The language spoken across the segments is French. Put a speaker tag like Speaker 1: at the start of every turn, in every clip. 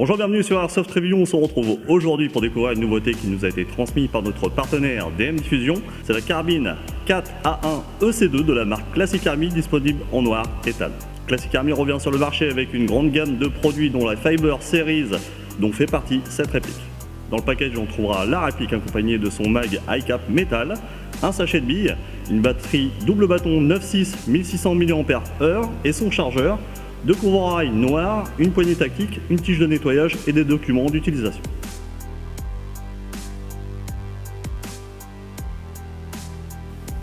Speaker 1: Bonjour, bienvenue sur Airsoft Review. On se retrouve aujourd'hui pour découvrir une nouveauté qui nous a été transmise par notre partenaire DM Diffusion. C'est la carabine 4A1 EC2 de la marque Classic Army, disponible en noir étal. Classic Army revient sur le marché avec une grande gamme de produits dont la Fiber Series dont fait partie cette réplique. Dans le package, on trouvera la réplique accompagnée de son mag High Cap métal, un sachet de billes, une batterie double bâton 9.6 1600 mAh et son chargeur, deux couvre-rails noirs, une poignée tactique, une tige de nettoyage et des documents d'utilisation.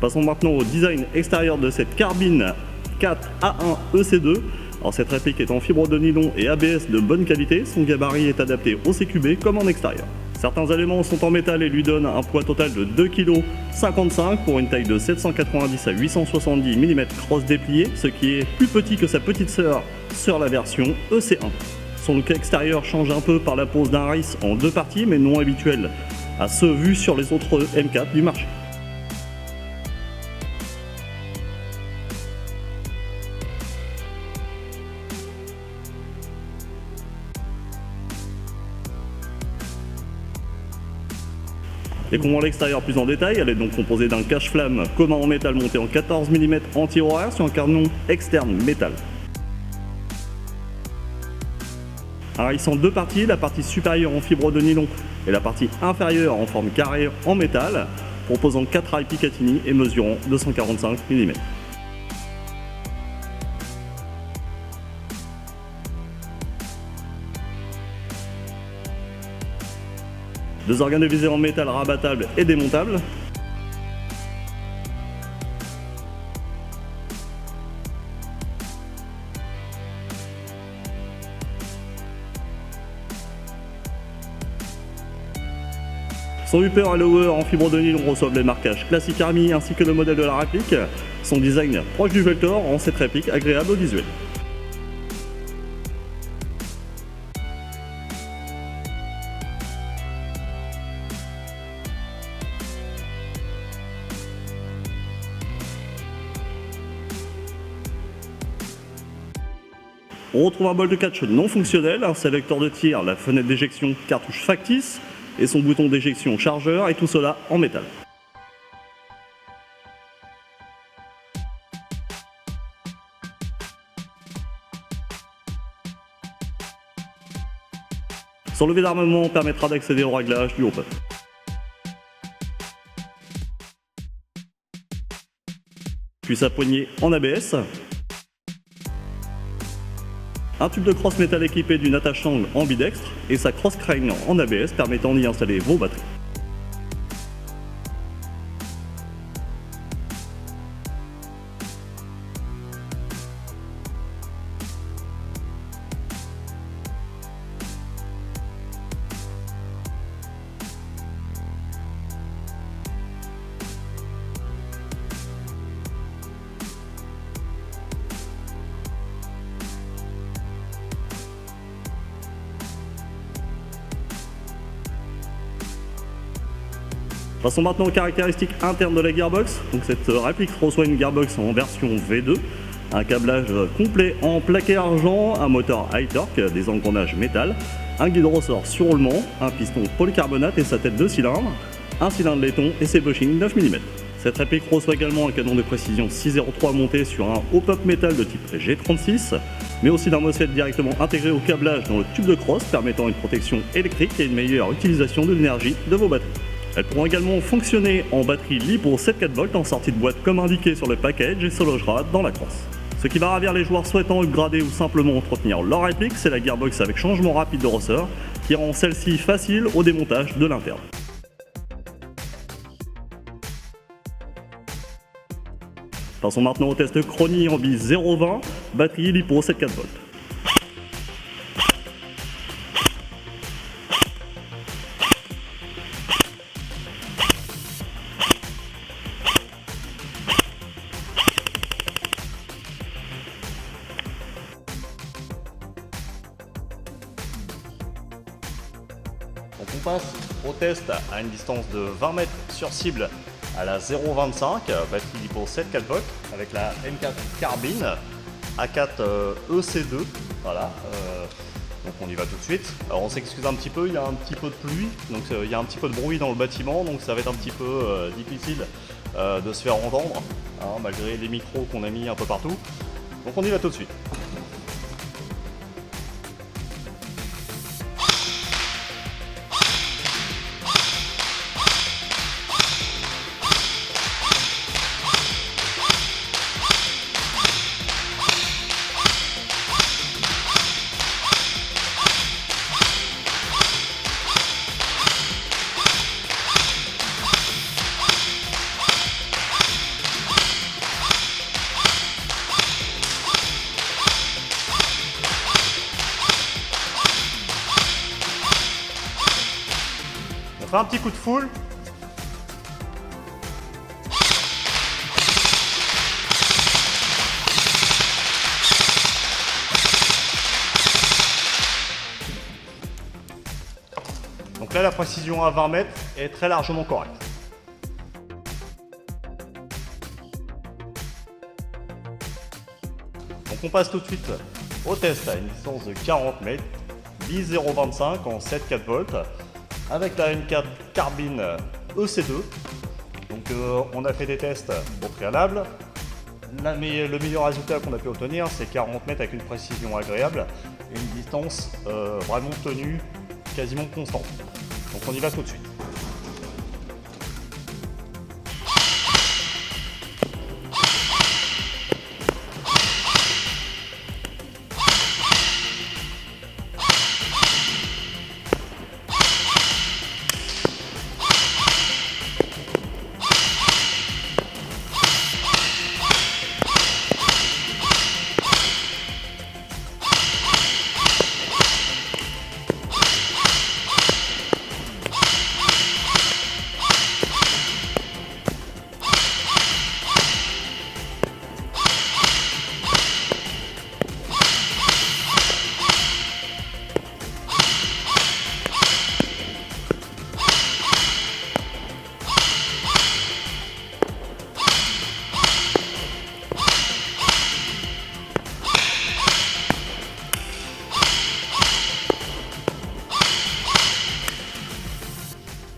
Speaker 1: Passons maintenant au design extérieur de cette carabine 4A1 EC2. Alors cette réplique est en fibre de nylon et ABS de bonne qualité, son gabarit est adapté au CQB comme en extérieur. Certains éléments sont en métal et lui donnent un poids total de 2,55 kg pour une taille de 790 à 870 mm cross déplié, ce qui est plus petit que sa petite sœur sur la version EC1. Son look extérieur change un peu par la pose d'un race en deux parties, mais non habituel à ceux vus sur les autres M4 du marché. Découvrons l'extérieur plus en détail. Elle est donc composée d'un cache-flamme commun en métal monté en 14 mm anti-horaire sur un canon externe métal. Un rail en deux parties, la partie supérieure en fibre de nylon et la partie inférieure en forme carrée en métal, proposant 4 rails Picatinny et mesurant 245 mm. Deux organes de visée en métal rabattables et démontables. Son upper et lower en fibre de nylon reçoivent les marquages Classic Army ainsi que le modèle de la réplique. Son design proche du Veltor rend cette réplique agréable au visuel. On retrouve un bol de catch non fonctionnel, un sélecteur de tir, la fenêtre d'éjection cartouche factice et son bouton d'éjection chargeur, et tout cela en métal. Son levier d'armement permettra d'accéder au réglage du open. Puis sa poignée en ABS. Un tube de crosse métal équipé d'une attache angle ambidextre et sa cross crane en ABS permettant d'y installer vos batteries. Passons maintenant aux caractéristiques internes de la gearbox. Donc cette réplique reçoit une gearbox en version V2, un câblage complet en plaqué argent, un moteur high torque, des engrenages métal, un guide ressort sur roulement, un piston polycarbonate et sa tête de cylindre, un cylindre laiton et ses bushings 9 mm. Cette réplique reçoit également un canon de précision 6.03 monté sur un hop-up métal de type G36, mais aussi d'un MOSFET directement intégré au câblage dans le tube de crosse, permettant une protection électrique et une meilleure utilisation de l'énergie de vos batteries. Elles pourront également fonctionner en batterie LiPo 7,4 volts en sortie de boîte comme indiqué sur le package et se logera dans la crosse. Ce qui va ravir les joueurs souhaitant upgrader ou simplement entretenir leur réplique, c'est la gearbox avec changement rapide de ressort qui rend celle-ci facile au démontage de l'interne. Passons maintenant au test Chronie en bis 0.20, batterie LiPo 7,4 volts. Donc on passe au test à une distance de 20 mètres sur cible à la 0.25, batterie LiPo 7,4 volts avec la M4 Carbine A4 EC2. Voilà. Donc on y va tout de suite. Alors on s'excuse un petit peu, il y a un petit peu de pluie, donc il y a un petit peu de bruit dans le bâtiment, donc ça va être un petit peu difficile de se faire entendre, hein, malgré les micros qu'on a mis un peu partout. Donc on y va tout de suite. On fait un petit coup de full. Donc là, la précision à 20 mètres est très largement correcte. Donc on passe tout de suite au test à une distance de 40 mètres, bis 0,25 en 7,4 volts, avec la M4 Carbine EC2. Donc on a fait des tests au préalable. Le meilleur résultat qu'on a pu obtenir, c'est 40 mètres avec une précision agréable et une distance vraiment tenue quasiment constante. Donc on y va tout de suite.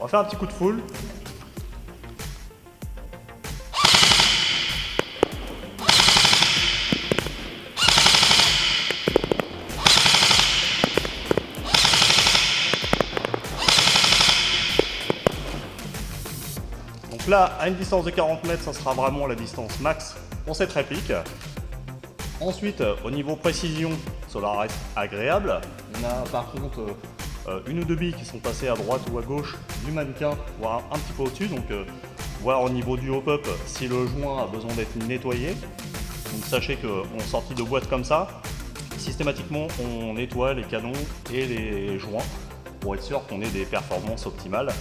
Speaker 1: On va faire un petit coup de full. Donc là, à une distance de 40 mètres, ça sera vraiment la distance max pour cette réplique. Ensuite, au niveau précision, cela reste agréable. On a par contre une ou deux billes qui sont passées à droite ou à gauche du mannequin, voire un petit peu au-dessus, donc voir au niveau du hop-up si le joint a besoin d'être nettoyé. Donc sachez qu'en sortie de boîte comme ça, systématiquement on nettoie les canons et les joints pour être sûr qu'on ait des performances optimales,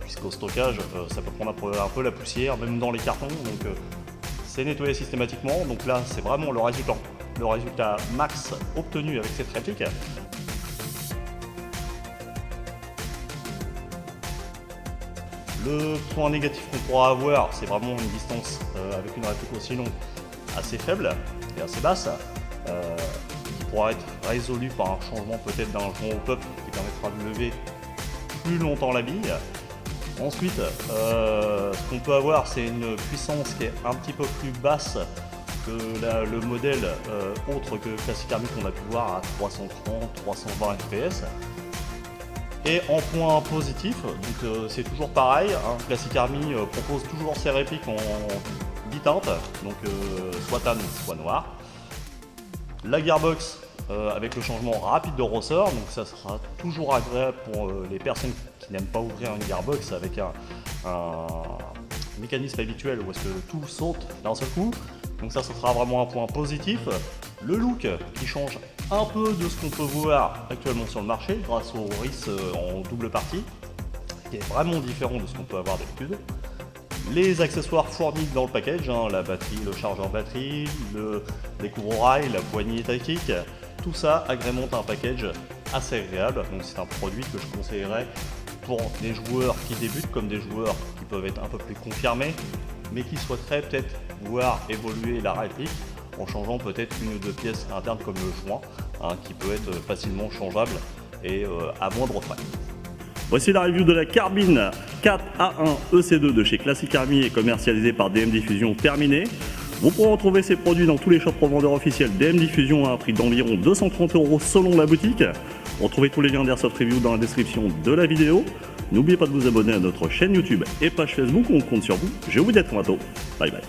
Speaker 1: puisqu'au stockage ça peut prendre un peu la poussière, même dans les cartons, donc c'est nettoyé systématiquement. Donc là c'est vraiment le résultat max obtenu avec cette réplique. Le point négatif qu'on pourra avoir, c'est vraiment une distance avec une réplique aussi longue assez faible et assez basse, qui pourra être résolue par un changement peut-être d'un joint au pop qui permettra de lever plus longtemps la bille. Ensuite, ce qu'on peut avoir, c'est une puissance qui est un petit peu plus basse que le modèle autre que Classic Army qu'on a pu voir à 330-320 fps. Et en point positif, donc c'est toujours pareil, hein, Classic Army propose toujours ses répliques en biteintes, donc soit tan, soit noir. La gearbox avec le changement rapide de ressort, donc ça sera toujours agréable pour les personnes qui n'aiment pas ouvrir une gearbox avec un mécanisme habituel où est-ce que tout saute d'un seul coup. Donc ça sera vraiment un point positif. Le look qui change un peu de ce qu'on peut voir actuellement sur le marché grâce au RIS en double partie, qui est vraiment différent de ce qu'on peut avoir d'habitude. Les accessoires fournis dans le package, hein, la batterie, le chargeur batterie, les couvre-rails, la poignée tactique, tout ça agrémente un package assez agréable. Donc c'est un produit que je conseillerais pour des joueurs qui débutent comme des joueurs qui peuvent être un peu plus confirmés, mais qui souhaiteraient peut-être voir évoluer la réplique en changeant peut-être une ou deux pièces internes comme le joint, qui peut être facilement changeable et à moindre frais. Voici la review de la carbine 4A1 EC2 de chez Classic Army et commercialisée par DM Diffusion terminée. Vous pourrez retrouver ces produits dans tous les shops revendeurs officiels DM Diffusion à un prix d'environ 230 € selon la boutique. Retrouvez tous les liens d'Airsoft Review dans la description de la vidéo. N'oubliez pas de vous abonner à notre chaîne YouTube et page Facebook, on compte sur vous. Je vous dis à très bientôt. Bye bye.